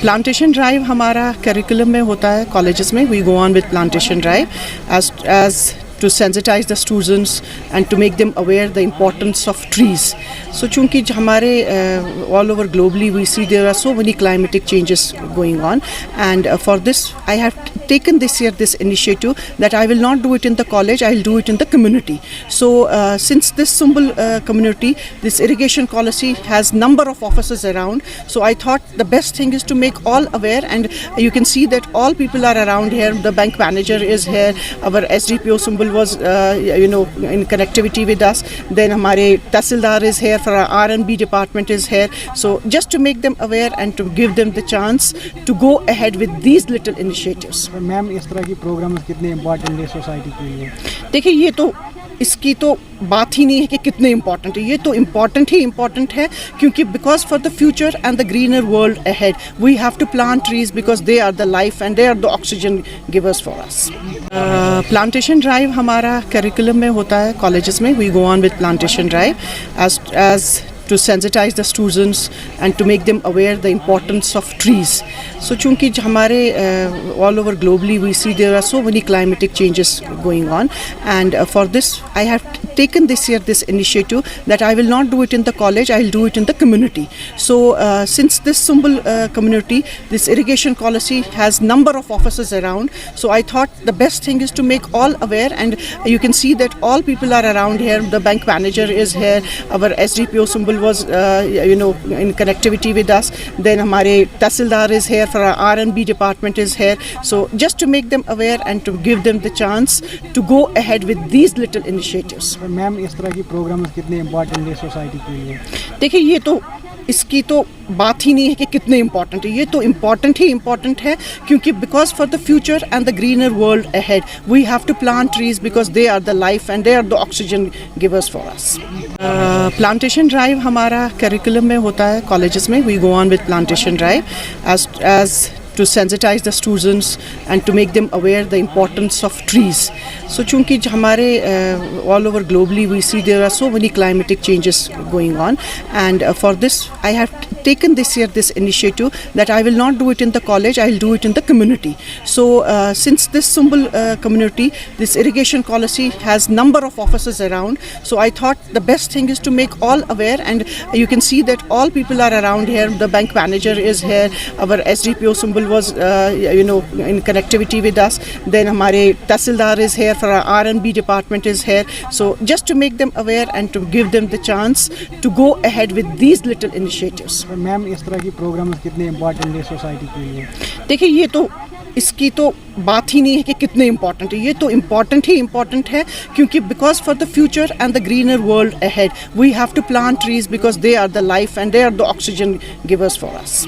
Plantation drive हमारा curriculum में होता है कॉलेजेस में. We go on with plantation drive as to sensitize the students and to make them aware the importance of trees. So चूँकि हमारे all over globally we see there are so many climatic changes going on, and for this I have taken this year this initiative that I will not do it in the college, I will do it in the community. So since this Sumbul community, this irrigation policy has number of offices around, so I thought the best thing is to make all aware, and you can see that all people are around here. The bank manager is here, our SDPO Sumbul was in connectivity with us, then हमारे तहसीलदार is here, for our R&B department is here. So just to make them aware and to give them the chance to go ahead with these little initiatives. Ma'am इस तरह की programmes कितने important है society के लिए? देखिए, ये तो इसकी तो बात ही नहीं है कि कितने इम्पॉर्टेंट है. ये तो इम्पॉर्टेंट ही इम्पॉर्टेंट है, क्योंकि because for the future and the greener world ahead we have to plant trees because they are the life and they are the oxygen givers for us. Plantation drive हमारा curriculum में होता है colleges में. We go on with plantation drive as to sensitize the students and to make them aware the importance of trees. So चूँकि हमारे all over globally we see there are so many climatic changes going on, and for this I have taken this year this initiative that I will not do it in the college, I will do it in the community. So since this Sumbul community, this irrigation policy has number of offices around, so I thought the best thing is to make all aware, and you can see that all people are around here. The bank manager is here, our SDPO Sumbul was in connectivity with us, then हमारे तहसीलदार is here, for our R&B department is here. So just to make them aware and to give them the chance to go ahead with these little initiatives. Ma'am इस तरह की programmes कितने important है society के लिए? देखिए, ये तो इसकी तो बात ही नहीं है कि कितने इम्पॉर्टेंट है. ये तो इम्पॉर्टेंट ही इम्पॉर्टेंट है, क्योंकि because for the future and the greener world ahead we have to plant trees because they are the life and they are the oxygen givers for us. Plantation drive हमारा curriculum में होता है colleges में. We go on with plantation drive as to sensitize the students and to make them aware the importance of trees. So चूँकि हमारे all over globally we see there are so many climatic changes going on, and for this I have taken this year this initiative that I will not do it in the college, I will do it in the community. So since this Sumbul community, this irrigation policy has number of offices around, so I thought the best thing is to make all aware, and you can see that all people are around here. The bank manager is here, our SDPO Sumbul was in connectivity with us, then हमारे तहसीलदार is here, for our R&B department is here. So just to make them aware and to give them the chance to go ahead with these little initiatives. Ma'am इस तरह की programmes कितने important है society के लिए? देखिए, ये तो इसकी तो बात ही नहीं है कि कितने इम्पॉर्टेंट है. ये तो इम्पॉर्टेंट ही इम्पॉर्टेंट है, क्योंकि because for the future and the greener world ahead we have to plant trees because they are the life and they are the oxygen givers for us.